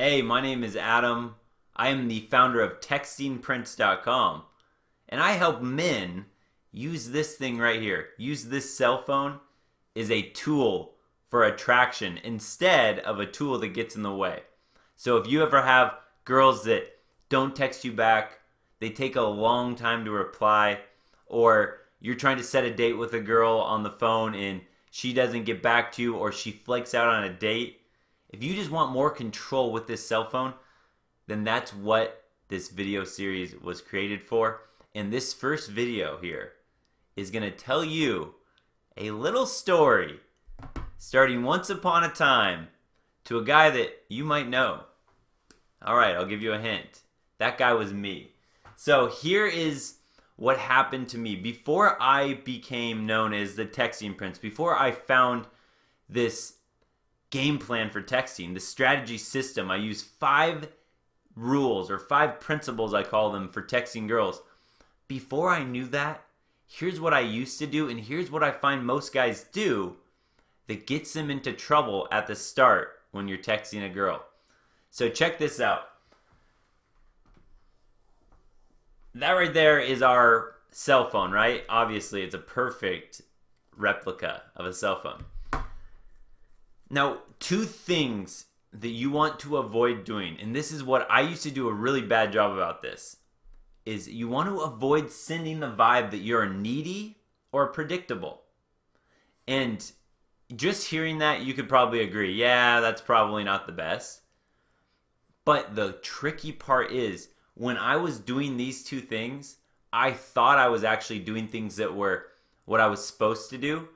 Hey, my name is Adam. I am the founder of textingprince.com, and I help men use this thing right here. Use this cell phone as a tool for attraction instead of a tool that gets in the way. So if you ever have girls that don't text you back, they take a long time to reply, or you're trying to set a date with a girl on the phone and she doesn't get back to you, or she flakes out on a date, if you just want more control with this cell phone, then that's what this video series was created for. And this first video here is going to tell you a little story starting once upon a time to a guy that you might know. All right, I'll give you a hint. That guy was me. So here is what happened to me before I became known as the Texting Prince, before I found this game plan for texting, the strategy system. I use 5 rules, or 5 principles I call them, for texting girls. Before I knew that, here's what I used to do, and here's what I find most guys do that gets them into trouble at the start when you're texting a girl. So check this out. That right there is our cell phone, right? Obviously, it's a perfect replica of a cell phone. Now, 2 things that you want to avoid doing, and this is what I used to do a really bad job about this, is you want to avoid sending the vibe that you're needy or predictable. And just hearing that, you could probably agree, yeah, that's probably not the best. But the tricky part is, when I was doing these 2 things, I thought I was actually doing things that were what I was supposed to do.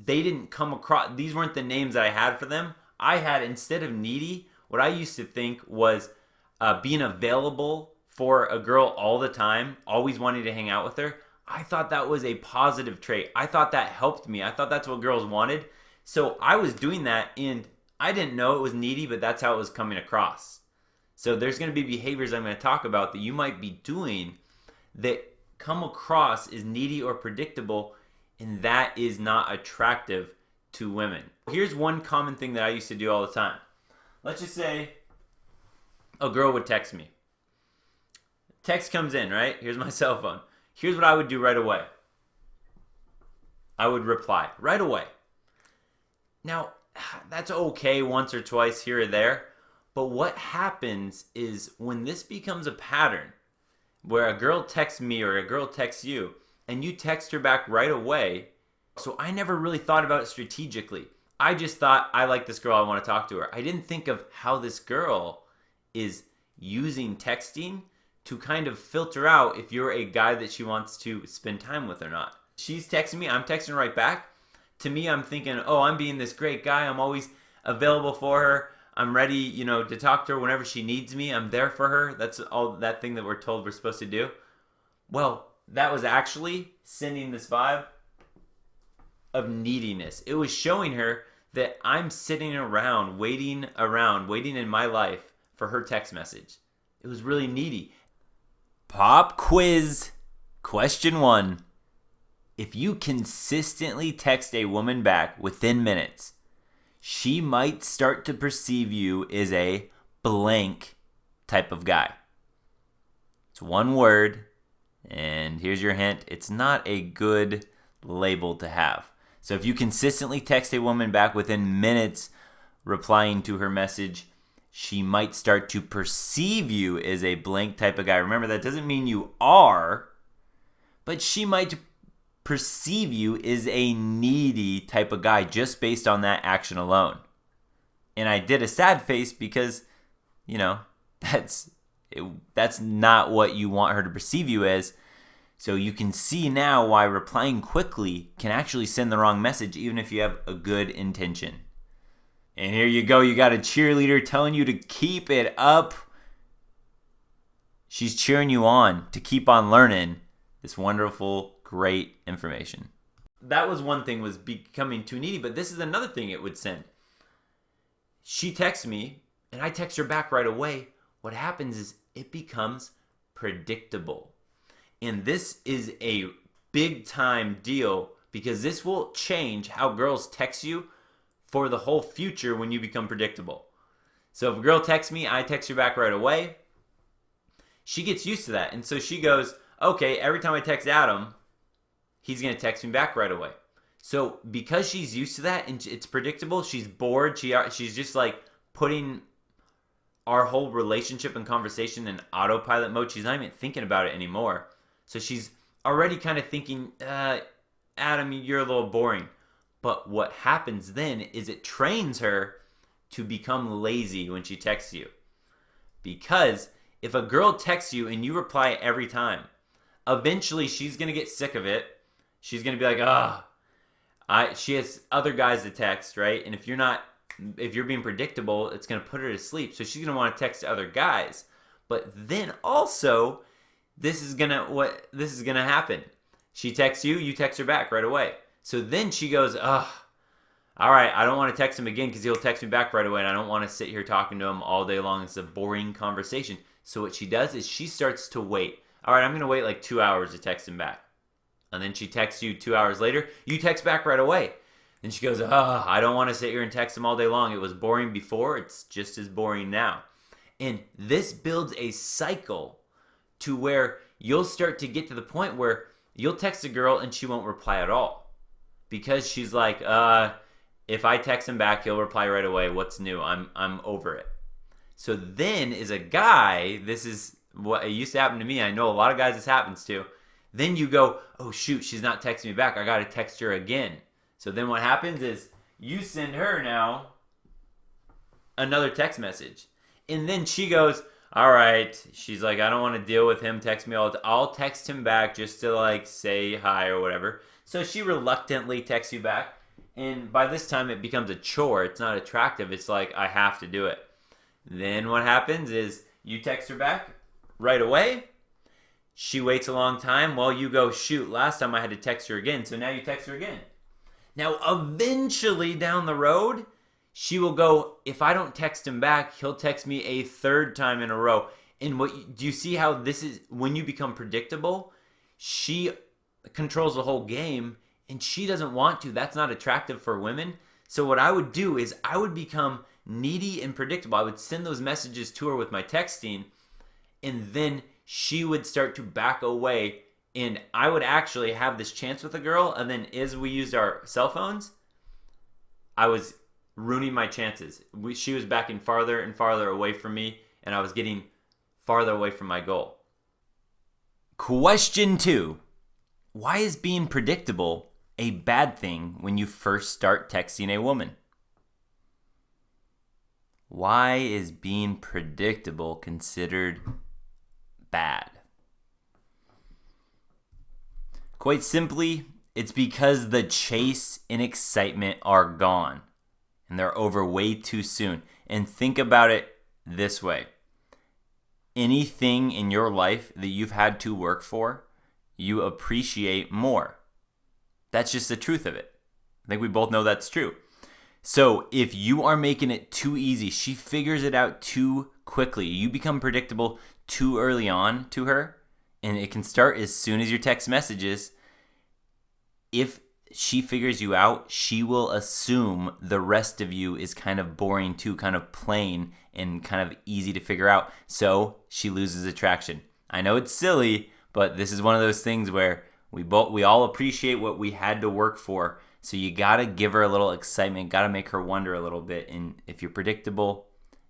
They didn't come across, these weren't the names that I had for them. I had, instead of needy, what I used to think was being available for a girl all the time, always wanting to hang out with her. I thought that was a positive trait. I thought that helped me. I thought that's what girls wanted. So I was doing that, and I didn't know it was needy, but that's how it was coming across. So there's going to be behaviors I'm going to talk about that you might be doing that come across as needy or predictable, and that is not attractive to women. Here's one common thing that I used to do all the time. Let's just say a girl would text me. Text comes in, right? Here's my cell phone. Here's what I would do right away. I would reply right away. Now, that's okay once or twice here or there, but what happens is when this becomes a pattern where a girl texts me or a girl texts you and you text her back right away, so I never really thought about it strategically. I just thought, I like this girl, I want to talk to her. I didn't think of how this girl is using texting to kind of filter out if you're a guy that she wants to spend time with or not. She's texting me, I'm texting right back. To me, I'm thinking, oh, I'm being this great guy. I'm always available for her. I'm ready, to talk to her whenever she needs me. I'm there for her. That's all that thing that we're told we're supposed to do. Well, that was actually sending this vibe of neediness. It was showing her that I'm sitting around, waiting in my life for her text message. It was really needy. Pop quiz. Question 1. If you consistently text a woman back within minutes, she might start to perceive you as a blank type of guy. It's one word, and here's your hint. It's not a good label to have. So if you consistently text a woman back within minutes replying to her message, she might start to perceive you as a blank type of guy. Remember, that doesn't mean you are, but she might perceive you as a needy type of guy just based on that action alone. And I did a sad face because, that's not what you want her to perceive you as. So you can see now why replying quickly can actually send the wrong message, even if you have a good intention. And here you go, you got a cheerleader telling you to keep it up. She's cheering you on to keep on learning this wonderful, great information. That was one thing, was becoming too needy, but this is another thing it would send. She texts me, and I text her back right away. What happens is it becomes predictable. And this is a big time deal because this will change how girls text you for the whole future when you become predictable. So if a girl texts me, I text her back right away. She gets used to that. And so she goes, okay, every time I text Adam, he's going to text me back right away. So because she's used to that and it's predictable, she's bored. She's just like putting our whole relationship and conversation in autopilot mode. She's not even thinking about it anymore. So she's already kind of thinking, Adam, you're a little boring. But what happens then is it trains her to become lazy when she texts you. Because if a girl texts you and you reply every time, eventually she's going to get sick of it. She's going to be like, she has other guys to text, right? And if you're being predictable, it's going to put her to sleep. So she's going to want to text to other guys. But then also, this is going to happen. She texts you, you text her back right away. So then she goes, all right, I don't want to text him again because he'll text me back right away, and I don't want to sit here talking to him all day long. It's a boring conversation. So what she does is she starts to wait. All right, I'm going to wait like 2 hours to text him back. And then she texts you 2 hours later. You text back right away. And she goes, I don't want to sit here and text him all day long. It was boring before. It's just as boring now. And this builds a cycle to where you'll start to get to the point where you'll text a girl and she won't reply at all. Because she's like, if I text him back, he'll reply right away. What's new? I'm over it. So then as a guy, this is what it used to happen to me. I know a lot of guys this happens to. Then you go, oh shoot, she's not texting me back. I got to text her again. So then what happens is you send her now another text message. And then she goes, all right. She's like, I don't want to deal with him. Text me all the time. I'll text him back just to like say hi or whatever. So she reluctantly texts you back. And by this time it becomes a chore. It's not attractive. It's like, I have to do it. Then what happens is you text her back right away. She waits a long time. Well, you go, shoot, last time I had to text her again. So now you text her again. Now, eventually down the road, she will go, if I don't text him back, he'll text me a third time in a row. And do you see how this is, when you become predictable, she controls the whole game and she doesn't want to. That's not attractive for women. So what I would do is I would become needy and predictable. I would send those messages to her with my texting, and then she would start to back away, and I would actually have this chance with a girl, and then as we used our cell phones, I was ruining my chances. She was backing farther and farther away from me, and I was getting farther away from my goal. Question 2. Why is being predictable a bad thing when you first start texting a woman? Why is being predictable considered bad? Quite simply, it's because the chase and excitement are gone and they're over way too soon. And think about it this way. Anything in your life that you've had to work for, you appreciate more. That's just the truth of it. I think we both know that's true. So if you are making it too easy, she figures it out too quickly, you become predictable too early on to her, and it can start as soon as your text messages. If she figures you out, she will assume the rest of you is kind of boring too, kind of plain and kind of easy to figure out. So she loses attraction. I know it's silly, but this is one of those things where we all appreciate what we had to work for. So you got to give her a little excitement, got to make her wonder a little bit. And if you're predictable,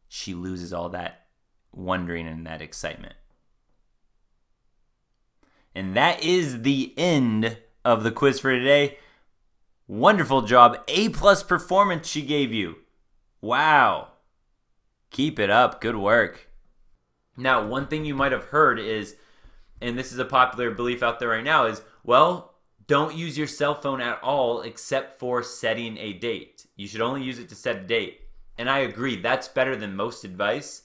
she loses all that wondering and that excitement. And that is the end of the quiz for today. Wonderful job. A+ performance she gave you. Wow. Keep it up. Good work. Now, one thing you might have heard is, and this is a popular belief out there right now, is, well, don't use your cell phone at all except for setting a date. You should only use it to set a date. And I agree, that's better than most advice.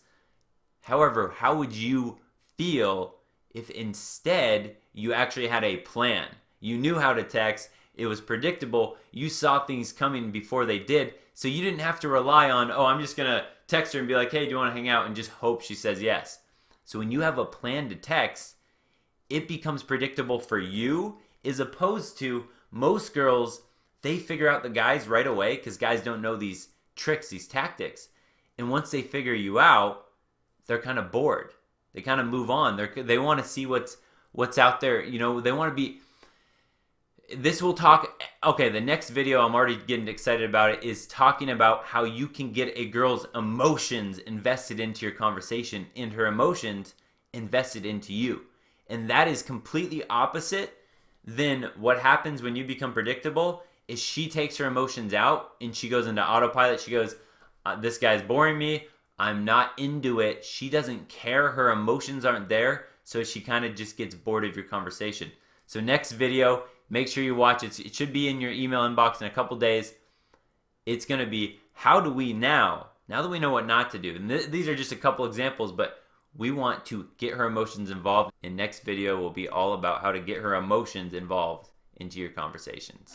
However, how would you feel if instead you actually had a plan? You knew how to text, it was predictable, you saw things coming before they did, so you didn't have to rely on, oh, I'm just going to text her and be like, hey, do you want to hang out, and just hope she says yes. So when you have a plan to text, it becomes predictable for you, as opposed to most girls, they figure out the guys right away because guys don't know these tricks, these tactics. And once they figure you out, they're kind of bored. They kind of move on. They want to see what's out there. You know, they want to be. This will talk. Okay, the next video, I'm already getting excited about it, is talking about how you can get a girl's emotions invested into your conversation and her emotions invested into you. And that is completely opposite than what happens when you become predictable. Is she takes her emotions out and she goes into autopilot. She goes, this guy's boring me. I'm not into it. She doesn't care. Her emotions aren't there. So she kind of just gets bored of your conversation. So next video, make sure you watch it. It should be in your email inbox in a couple days. It's going to be, how do we now that we know what not to do, and these are just a couple examples, but we want to get her emotions involved. And next video will be all about how to get her emotions involved into your conversations.